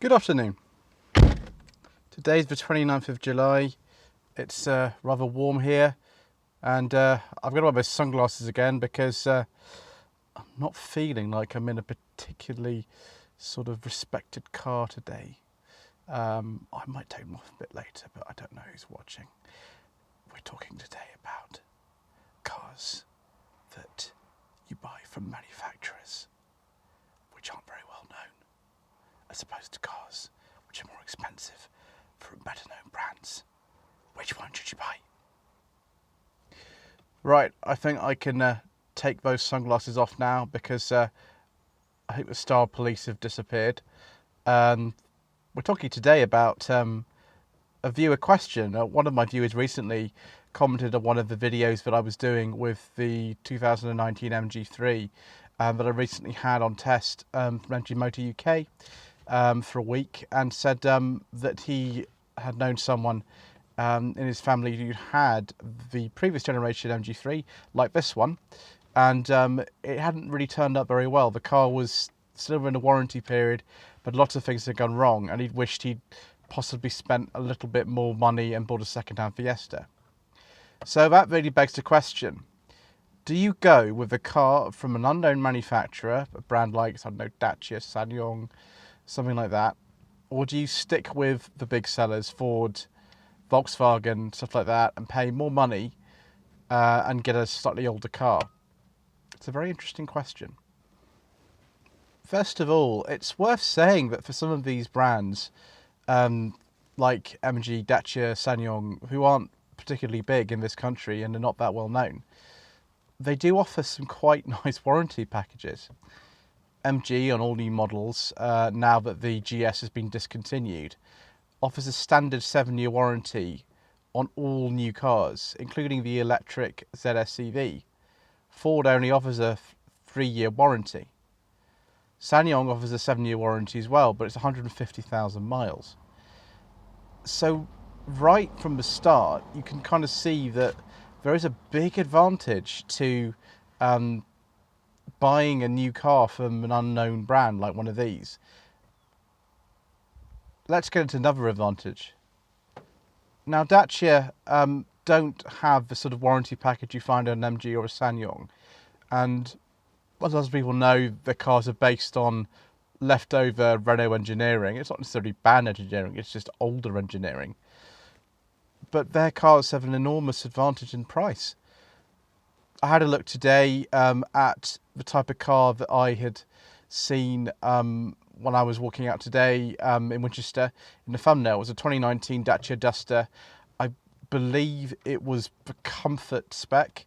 Good afternoon. Today's the 29th of July. It's rather warm here, and I've got to wear my sunglasses again because I'm not feeling like I'm in a particularly sort of respected car today. I might take them off a bit later, but I don't know who's watching. We're talking today about cars that you buy from manufacturers which aren't very well known, as opposed to cars which are more expensive from better known brands. Which one should you buy? Right, I think I can take those sunglasses off now because I think the Star Police have disappeared. We're talking today about a viewer question. One of my viewers recently commented on one of the videos that I was doing with the 2019 MG3 that I recently had on test from MG Motor UK for a week, and said that he had known someone in his family who had the previous generation MG3 like this one, and it hadn't really turned up very well. The car was still in a warranty period, but lots of things had gone wrong, and he wished he'd possibly spent a little bit more money and bought a second-hand Fiesta. So that really begs the question: do you go with a car from an unknown manufacturer, a brand like, I don't know, Dacia, SsangYong, something like that, or do you stick with the big sellers, Ford, Volkswagen, stuff like that, and pay more money and get a slightly older car? It's a very interesting question. First of all, it's worth saying that for some of these brands, like MG, Dacia, SsangYong, who aren't particularly big in this country and are not that well known, they do offer some quite nice warranty packages. MG, on all new models, now that the GS has been discontinued, offers a standard 7-year warranty on all new cars, including the electric ZSEV. Ford only offers a 3-year warranty. SsangYong offers a 7-year warranty as well, but it's 150,000 miles. So right from the start, you can kind of see that there is a big advantage to buying a new car from an unknown brand like one of these. Let's get into another advantage. Now, Dacia don't have the sort of warranty package you find on an MG or a SsangYong, and as other people know, the cars are based on leftover Renault engineering. It's not necessarily bad engineering, it's just older engineering. But their cars have an enormous advantage in price. I had a look today at the type of car that I had seen when I was walking out today in Winchester. In the thumbnail, it was a 2019 Dacia Duster. I believe it was the comfort spec,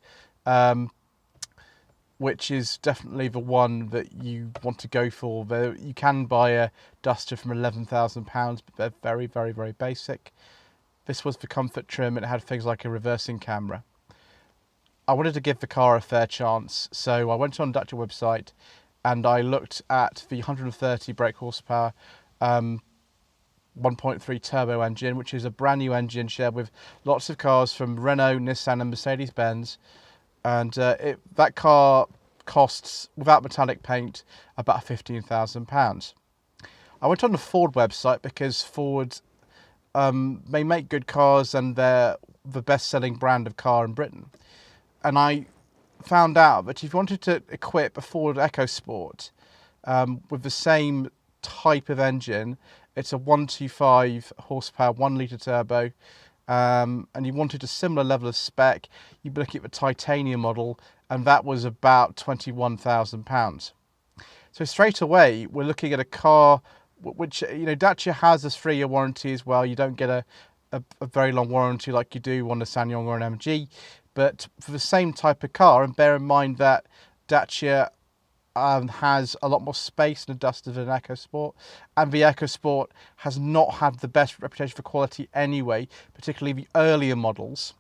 which is definitely the one that you want to go for. You can buy a Duster from £11,000, but they're very, very, very basic. This was the comfort trim. It had things like a reversing camera. I wanted to give the car a fair chance, so I went on the Dacia website and I looked at the 130 brake horsepower 1.3 turbo engine, which is a brand new engine shared with lots of cars from Renault, Nissan and Mercedes-Benz. And that car costs, without metallic paint, about £15,000. I went on the Ford website because Ford they make good cars and they're the best-selling brand of car in Britain. And I found out that if you wanted to equip a Ford EcoSport with the same type of engine, it's a 125 horsepower, 1 litre turbo, and you wanted a similar level of spec, you'd be looking at the titanium model, and that was about £21,000. So straight away, we're looking at a car which, you know, Dacia has a 3-year warranty as well. You don't get a very long warranty like you do on a SsangYong or an MG. But for the same type of car, and bear in mind that Dacia has a lot more space in a Duster than an EcoSport, and the EcoSport has not had the best reputation for quality anyway, particularly the earlier models.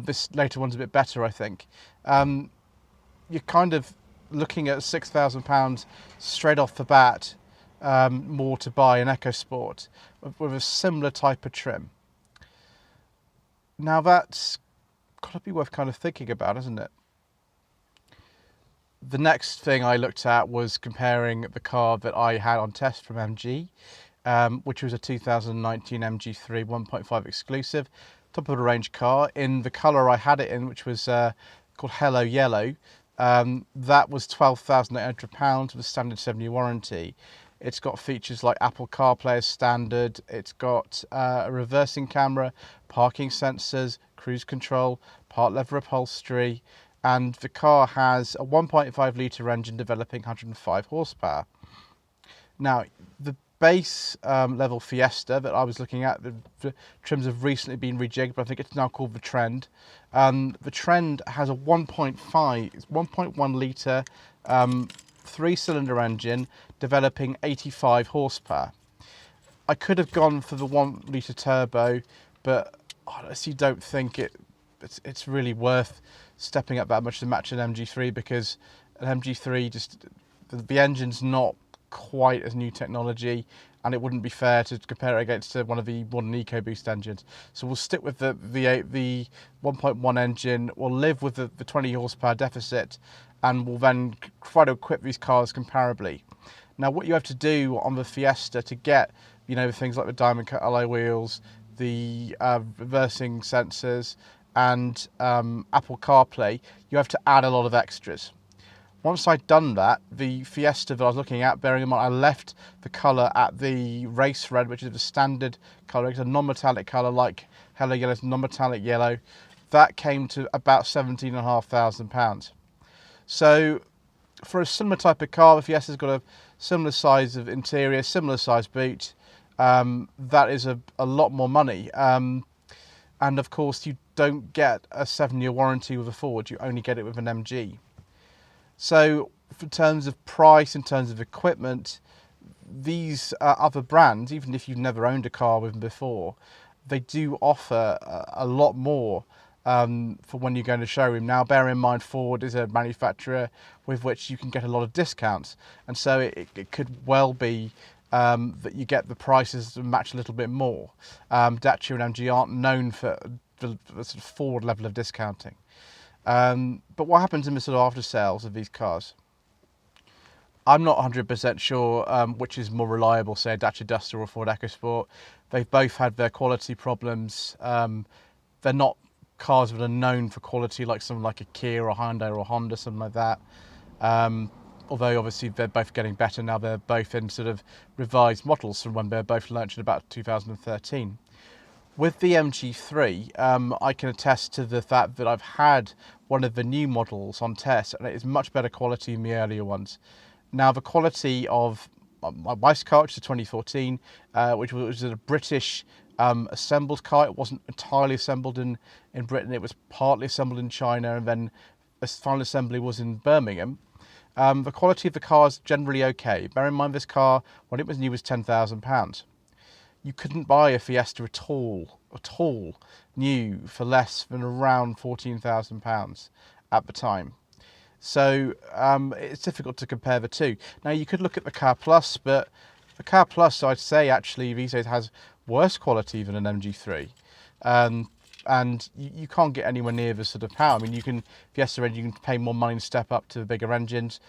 This later one's a bit better, I think. You're kind of looking at £6,000 straight off the bat, more to buy an EcoSport with a similar type of trim. Now that's got to be worth kind of thinking about, isn't it? The next thing I looked at was comparing the car that I had on test from MG which was a 2019 MG3 1.5 exclusive, top of the range car in the colour I had it in, which was called Hello Yellow. That was £12,800 with a standard 7-year warranty. It's got features like Apple CarPlay as standard. It's got a reversing camera, parking sensors, cruise control, part leather upholstery, and the car has a 1.5 litre engine developing 105 horsepower. Now, the base level Fiesta that I was looking at, the trims have recently been rejigged, but I think it's now called the Trend. The Trend has a 1.1 litre 3-cylinder engine developing 85 horsepower. I could have gone for the 1 litre turbo, but I honestly don't think it's really worth stepping up that much to match an MG3, because an MG3 just the engine's not quite as new technology, and it wouldn't be fair to compare it against one of the modern EcoBoost engines. So we'll stick with the 1.1 engine. We'll live with the 20 horsepower deficit, and we'll then try to equip these cars comparably. Now, what you have to do on the Fiesta to get, things like the diamond cut alloy wheels, the reversing sensors, and Apple CarPlay, you have to add a lot of extras. Once I'd done that, the Fiesta that I was looking at, bearing in mind I left the colour at the race red, which is the standard colour. It's a non-metallic colour like Hello Yellow's non-metallic yellow. That came to about £17,500. So for a similar type of car, the Fiesta's got a similar size of interior, similar size boot. That is a lot more money. And of course, you don't get a 7-year warranty with a Ford. You only get it with an MG. So in terms of price, in terms of equipment, these other brands, even if you've never owned a car with them before, they do offer a lot more for when you go to showroom. Now, bear in mind, Ford is a manufacturer with which you can get a lot of discounts. And so it could well be that you get the prices to match a little bit more. Dacia and MG aren't known for the sort of Ford level of discounting. But what happens in the sort of after sales of these cars? I'm not 100% sure which is more reliable, say a Dacia Duster or a Ford EcoSport. They've both had their quality problems. They're not cars that are known for quality like something like a Kia or a Hyundai or a Honda, something like that. Although obviously they're both getting better now. They're both in sort of revised models from when they're both launched in about 2013. With the MG3, I can attest to the fact that I've had one of the new models on test, and it is much better quality than the earlier ones. Now, the quality of my wife's car, which is a 2014, which was a British assembled car. It wasn't entirely assembled in Britain. It was partly assembled in China, and then the final assembly was in Birmingham. The quality of the car is generally okay. Bear in mind, this car, when it was new, was £10,000. You couldn't buy a Fiesta at all new for less than around £14,000 at the time. So it's difficult to compare the two. Now, you could look at the Car Plus, but the Car Plus, I'd say, actually these days has worse quality than an MG3. And you can't get anywhere near the sort of power. I mean, Fiesta engine, you can pay more money and step up to the bigger engines.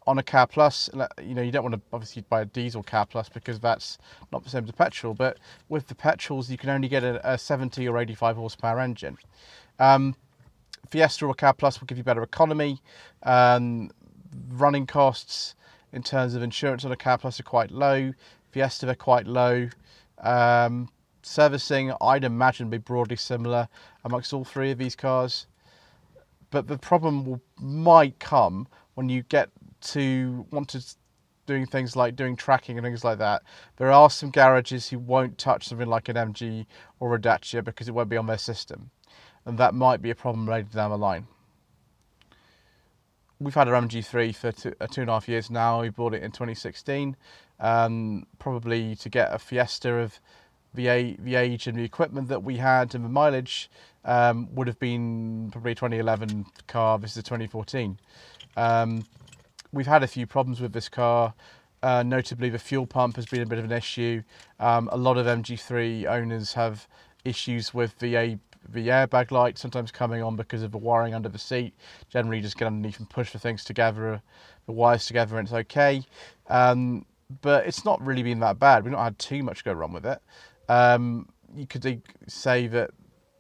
On a Car Plus, you don't want to obviously buy a diesel Car Plus because that's not the same as petrol. But with the petrols, you can only get a 70 or 85 horsepower engine. Fiesta or Car Plus will give you better economy. Running costs in terms of insurance on a Car Plus are quite low. Fiesta, they're quite low. Servicing, I'd imagine, be broadly similar amongst all three of these cars. But the problem might come when you get to want to doing things like doing tracking and things like that. There are some garages who won't touch something like an MG or a Dacia because it won't be on their system, and that might be a problem later down the line. We've had our MG3 for 2.5 years now. We bought it in 2016, probably to get a Fiesta of the age and the equipment that we had and the mileage would have been probably a 2011 car. This is a 2014. We've had a few problems with this car. Notably, the fuel pump has been a bit of an issue. A lot of MG3 owners have issues with the airbag light sometimes coming on because of the wiring under the seat. Generally, just get underneath and push the things together, the wires together, and it's okay. but it's not really been that bad. We've not had too much go wrong with it. You could say that,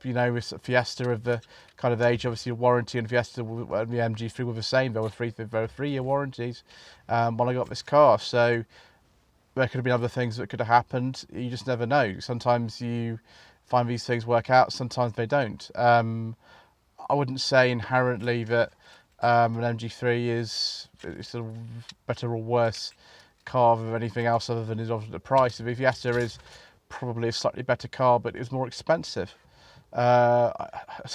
with Fiesta of the kind of age, obviously, warranty and Fiesta and the MG3 were the same. They were 3-year warranties when I got this car. So there could have been other things that could have happened. You just never know. Sometimes you find these things work out, sometimes they don't. I wouldn't say inherently that an MG3 is a better or worse car than anything else other than the price. The Fiesta is probably a slightly better car, but it's more expensive. I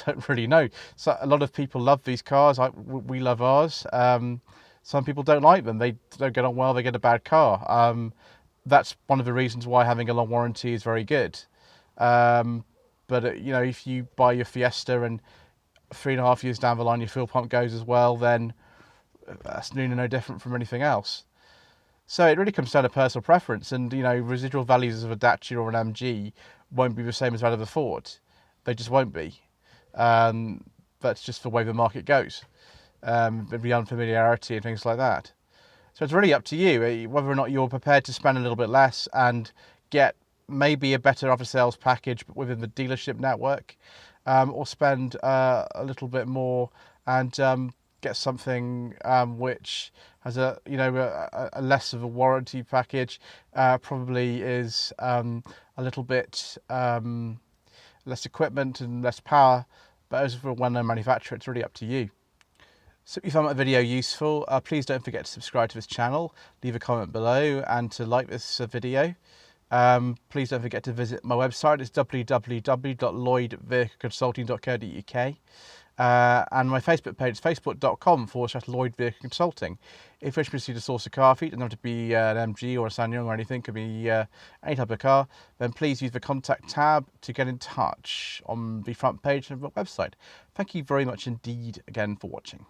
don't really know. So a lot of people love these cars. We love ours. Some people don't like them. They don't get on well. They get a bad car. That's one of the reasons why having a long warranty is very good. But if you buy your Fiesta and 3.5 years down the line your fuel pump goes as well, then that's really no different from anything else. So it really comes down to personal preference, and residual values of a Dacia or an MG won't be the same as that of a Ford. They just won't be. That's just the way the market goes. The unfamiliarity and things like that. So it's really up to you whether or not you're prepared to spend a little bit less and get maybe a better after sales package within the dealership network, or spend a little bit more and get something which has a less of a warranty package, probably is a little bit less equipment and less power, but as for a well-known manufacturer, it's really up to you. So if you found my video useful, please don't forget to subscribe to this channel, leave a comment below, and to like this video. Please don't forget to visit my website. It's www.lloydvehicleconsulting.co.uk. And my Facebook page is facebook.com/Lloyd Vehicle Consulting. If you wish me to see the source of car feed, it doesn't have to be an MG or a SsangYong or anything, it could be any type of car, then please use the contact tab to get in touch on the front page of my website. Thank you very much indeed again for watching.